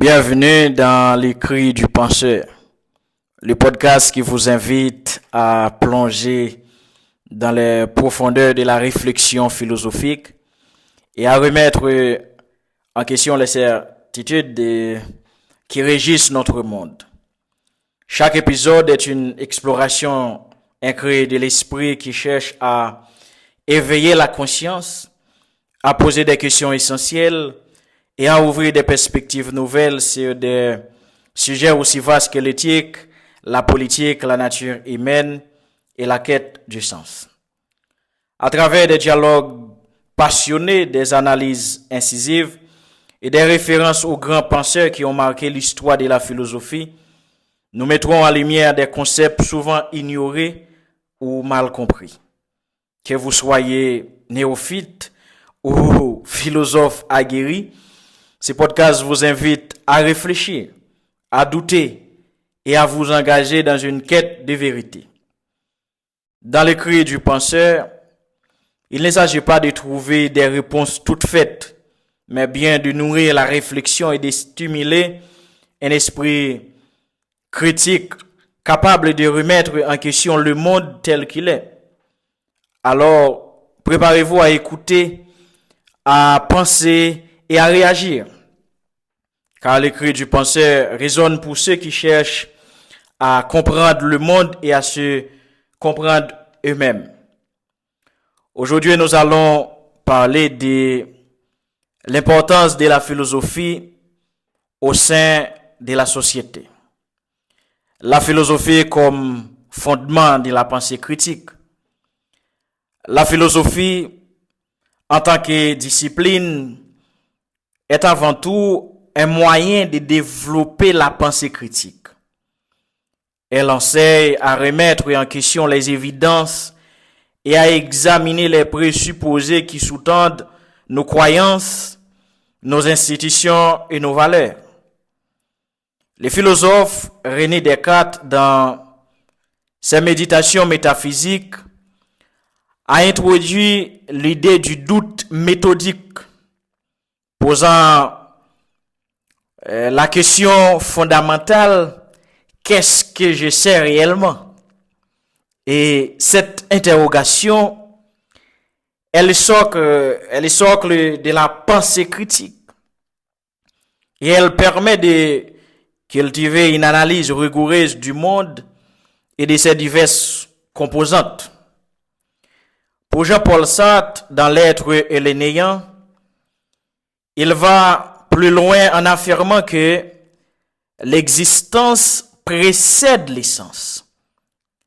Bienvenue dans les cris du penseur, le podcast qui vous invite à plonger dans les profondeurs de la réflexion philosophique et à remettre en question les certitudes qui régissent notre monde. Chaque épisode est une exploration incréée de l'esprit qui cherche à éveiller la conscience, à poser des questions essentielles et à ouvrir des perspectives nouvelles sur des sujets aussi vastes que l'éthique, la politique, la nature humaine et la quête du sens. À travers des dialogues passionnés, des analyses incisives et des références aux grands penseurs qui ont marqué l'histoire de la philosophie, nous mettrons en lumière des concepts souvent ignorés ou mal compris. Que vous soyez néophyte ou philosophe aguerri, ce podcast vous invite à réfléchir, à douter et à vous engager dans une quête de vérité. Dans le cri du penseur, il ne s'agit pas de trouver des réponses toutes faites, mais bien de nourrir la réflexion et de stimuler un esprit critique capable de remettre en question le monde tel qu'il est. Alors, préparez-vous à écouter, à penser et à réagir. Car le cri du penseur résonne pour ceux qui cherchent à comprendre le monde et à se comprendre eux-mêmes. Aujourd'hui, nous allons parler de l'importance de la philosophie au sein de la société. La philosophie comme fondement de la pensée critique. La philosophie, en tant que discipline, est avant tout un moyen de développer la pensée critique. Elle enseigne à remettre en question les évidences et à examiner les présupposés qui sous-tendent nos croyances, nos institutions et nos valeurs. Le philosophe René Descartes, dans ses méditations métaphysiques, a introduit l'idée du doute méthodique, posant la question fondamentale, qu'est-ce que je sais réellement? Et cette interrogation, elle est socle de la pensée critique. Et elle permet de cultiver une analyse rigoureuse du monde et de ses diverses composantes. Pour Jean-Paul Sartre, dans l'être et le néant, il va plus loin en affirmant que l'existence précède l'essence.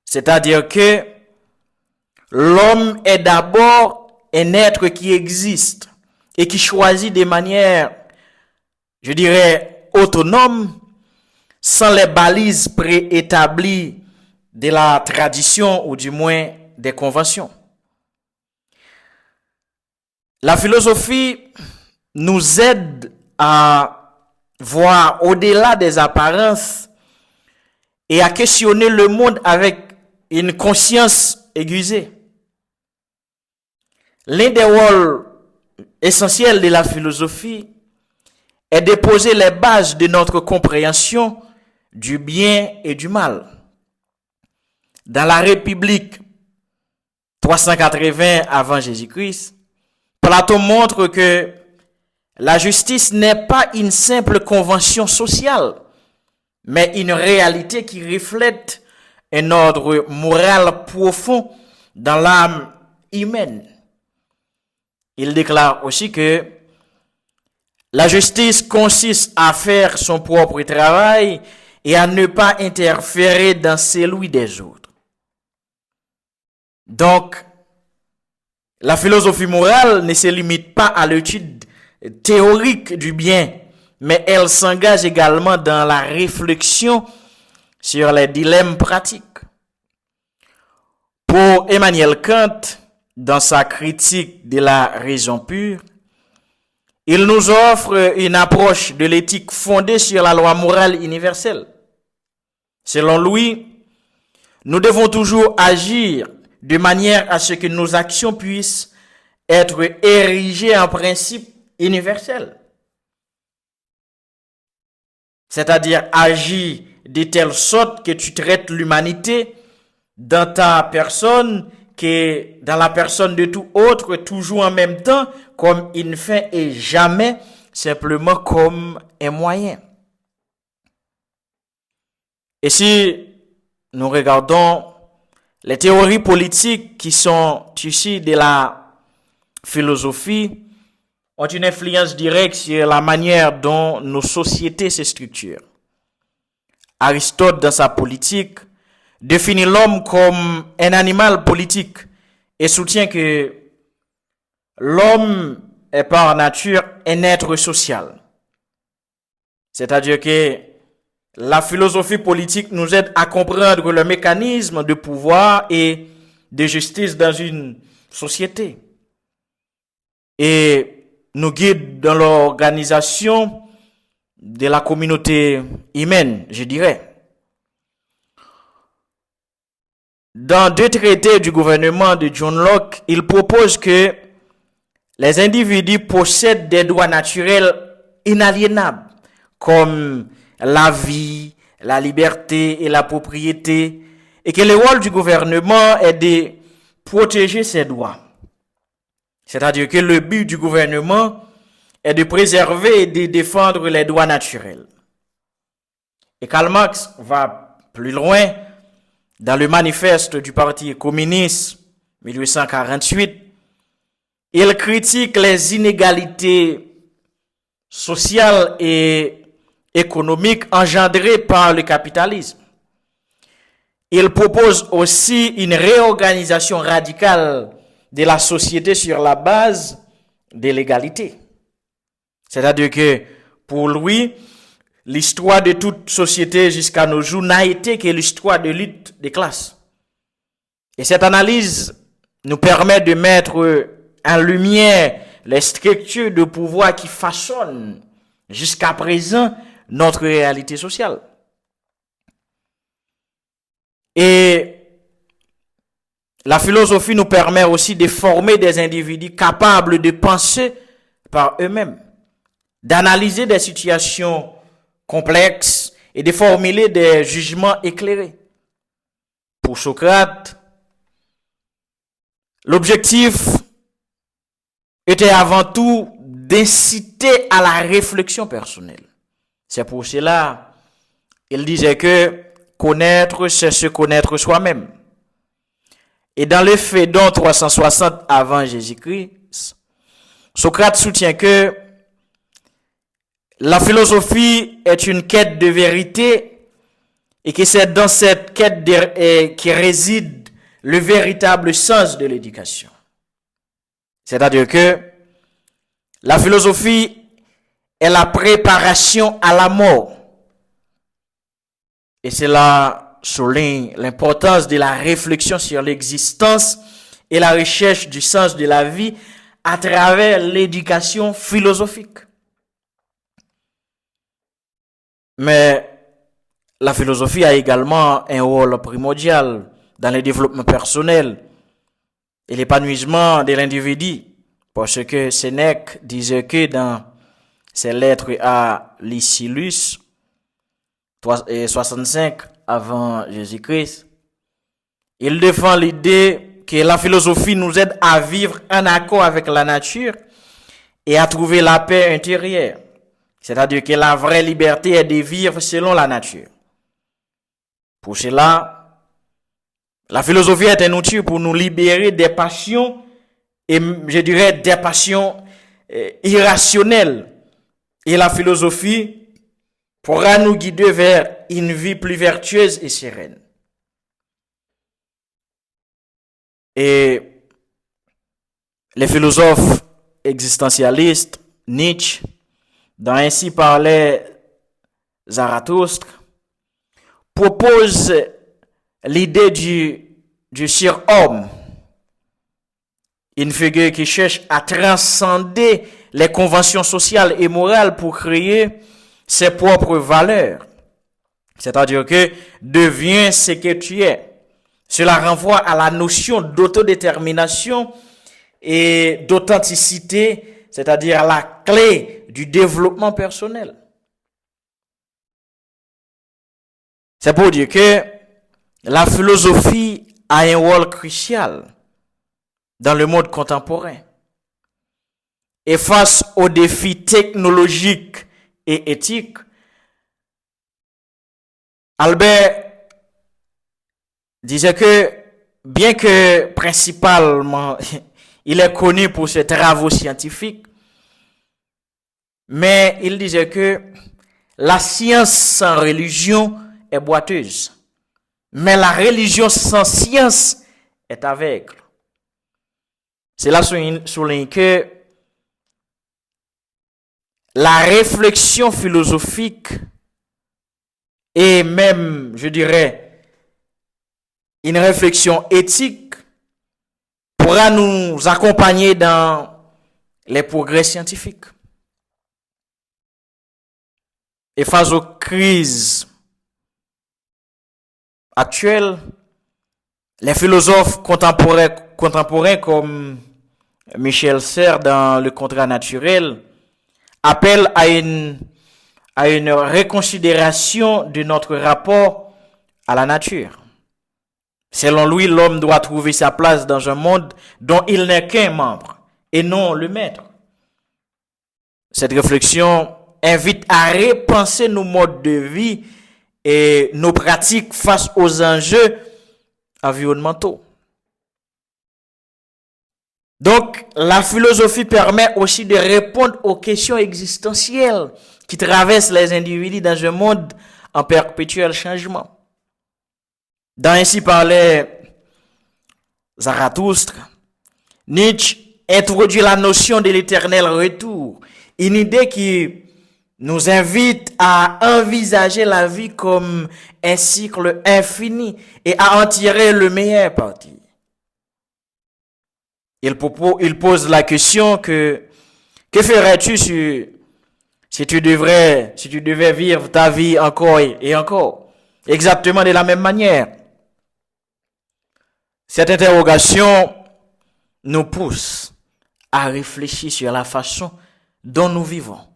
C'est-à-dire que l'homme est d'abord un être qui existe et qui choisit de manière, je dirais, autonome, sans les balises préétablies de la tradition ou du moins des conventions. La philosophie nous aide à voir au-delà des apparences et à questionner le monde avec une conscience aiguisée. L'un des rôles essentiels de la philosophie est de poser les bases de notre compréhension du bien et du mal. Dans la République 380 avant Jésus-Christ, Platon montre que la justice n'est pas une simple convention sociale, mais une réalité qui reflète un ordre moral profond dans l'âme humaine. Il déclare aussi que la justice consiste à faire son propre travail et à ne pas interférer dans celui des autres. Donc, la philosophie morale ne se limite pas à l'étude théorique du bien, mais elle s'engage également dans la réflexion sur les dilemmes pratiques. Pour Emmanuel Kant, dans sa critique de la raison pure, il nous offre une approche de l'éthique fondée sur la loi morale universelle. Selon lui, nous devons toujours agir de manière à ce que nos actions puissent être érigées en principe universel. c'est-à-dire agir de telle sorte que tu traites l'humanité dans ta personne, que dans la personne de tout autre, toujours en même temps, comme une fin et jamais simplement comme un moyen. Et si nous regardons les théories politiques qui sont issues de la philosophie, ont une influence directe sur la manière dont nos sociétés se structurent. Aristote, dans sa politique, définit l'homme comme un animal politique et soutient que l'homme est par nature un être social. C'est-à-dire que la philosophie politique nous aide à comprendre le mécanisme de pouvoir et de justice dans une société et nous guide dans l'organisation de la communauté humaine, je dirais. Dans 2 traités du gouvernement de John Locke, il propose que les individus possèdent des droits naturels inaliénables, comme la vie, la liberté et la propriété, et que le rôle du gouvernement est de protéger ces droits. C'est-à-dire que le but du gouvernement est de préserver et de défendre les droits naturels. Et Karl Marx va plus loin dans le manifeste du Parti communiste 1848. Il critique les inégalités sociales et économiques engendrées par le capitalisme. Il propose aussi une réorganisation radicale de la société sur la base de l'égalité. C'est-à-dire que pour lui, l'histoire de toute société jusqu'à nos jours n'a été que l'histoire de lutte des classes. Et cette analyse nous permet de mettre en lumière les structures de pouvoir qui façonnent jusqu'à présent notre réalité sociale. Et la philosophie nous permet aussi de former des individus capables de penser par eux-mêmes, d'analyser des situations complexes et de formuler des jugements éclairés. Pour Socrate, l'objectif était avant tout d'inciter à la réflexion personnelle. C'est pour cela qu'il disait que connaître, c'est se connaître soi-même. Et dans le Phédon 360 avant Jésus-Christ, Socrate soutient que la philosophie est une quête de vérité et que c'est dans cette quête qui réside le véritable sens de l'éducation. C'est-à-dire que la philosophie est la préparation à la mort. Et cela souligne l'importance de la réflexion sur l'existence et la recherche du sens de la vie à travers l'éducation philosophique. Mais la philosophie a également un rôle primordial dans le développement personnel et l'épanouissement de l'individu, parce que Sénèque disait que dans ses lettres à Lycilus, 65 avant Jésus-Christ, il défend l'idée que la philosophie nous aide à vivre en accord avec la nature et à trouver la paix intérieure. C'est-à-dire que la vraie liberté est de vivre selon la nature. Pour cela, la philosophie est un outil pour nous libérer des passions, et je dirais des passions irrationnelles. Et la philosophie pourra nous guider vers une vie plus vertueuse et sereine. Et les philosophes existentialistes, Nietzsche, dans Ainsi parlait Zarathustre, propose l'idée du surhomme, une figure qui cherche à transcender les conventions sociales et morales pour créer ses propres valeurs. C'est-à-dire que deviens ce que tu es. Cela renvoie à la notion d'autodétermination et d'authenticité, c'est-à-dire la clé du développement personnel. C'est pour dire que la philosophie a un rôle crucial dans le monde contemporain. Et face aux défis technologiques et éthiques, Albert disait que bien que principalement il est connu pour ses travaux scientifiques, mais il disait que la science sans religion est boiteuse, mais la religion sans science est aveugle. Cela souligne que la réflexion philosophique et même, je dirais, une réflexion éthique pourra nous accompagner dans les progrès scientifiques. Et face aux crises actuelles, les philosophes contemporains comme Michel Serres dans Le contrat naturel appellent à une reconsidération de notre rapport à la nature. Selon lui, l'homme doit trouver sa place dans un monde dont il n'est qu'un membre et non le maître. Cette réflexion invite à repenser nos modes de vie et nos pratiques face aux enjeux environnementaux. Donc, la philosophie permet aussi de répondre aux questions existentielles qui traversent les individus dans un monde en perpétuel changement. Dans Ainsi parlait Zarathustre, Nietzsche introduit la notion de l'éternel retour, une idée qui nous invite à envisager la vie comme un cycle infini et à en tirer le meilleur parti. Il pose la question que ferais-tu si tu devais vivre ta vie encore et encore, exactement de la même manière? Cette interrogation nous pousse à réfléchir sur la façon dont nous vivons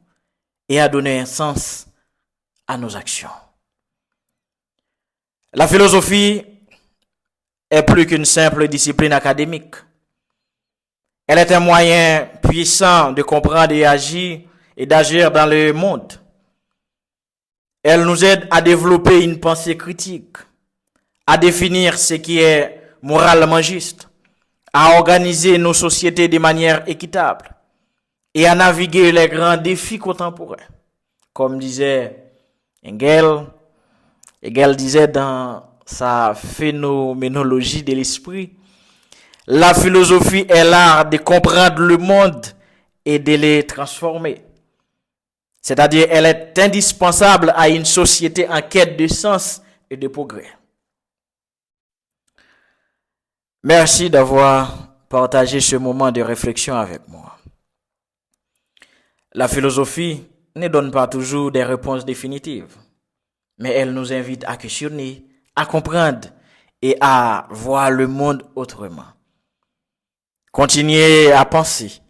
et à donner un sens à nos actions. La philosophie est plus qu'une simple discipline académique. Elle est un moyen puissant de comprendre et agir et d'agir dans le monde. Elle nous aide à développer une pensée critique, à définir ce qui est moralement juste, à organiser nos sociétés de manière équitable et à naviguer les grands défis contemporains. Comme disait Hegel disait dans sa phénoménologie de l'esprit, la philosophie est l'art de comprendre le monde et de le transformer. C'est-à-dire, elle est indispensable à une société en quête de sens et de progrès. Merci d'avoir partagé ce moment de réflexion avec moi. La philosophie ne donne pas toujours des réponses définitives, mais elle nous invite à questionner, à comprendre et à voir le monde autrement. Continuez à penser,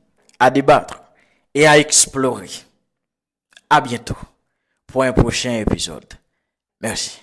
à débattre et à explorer. À bientôt pour un prochain épisode. Merci.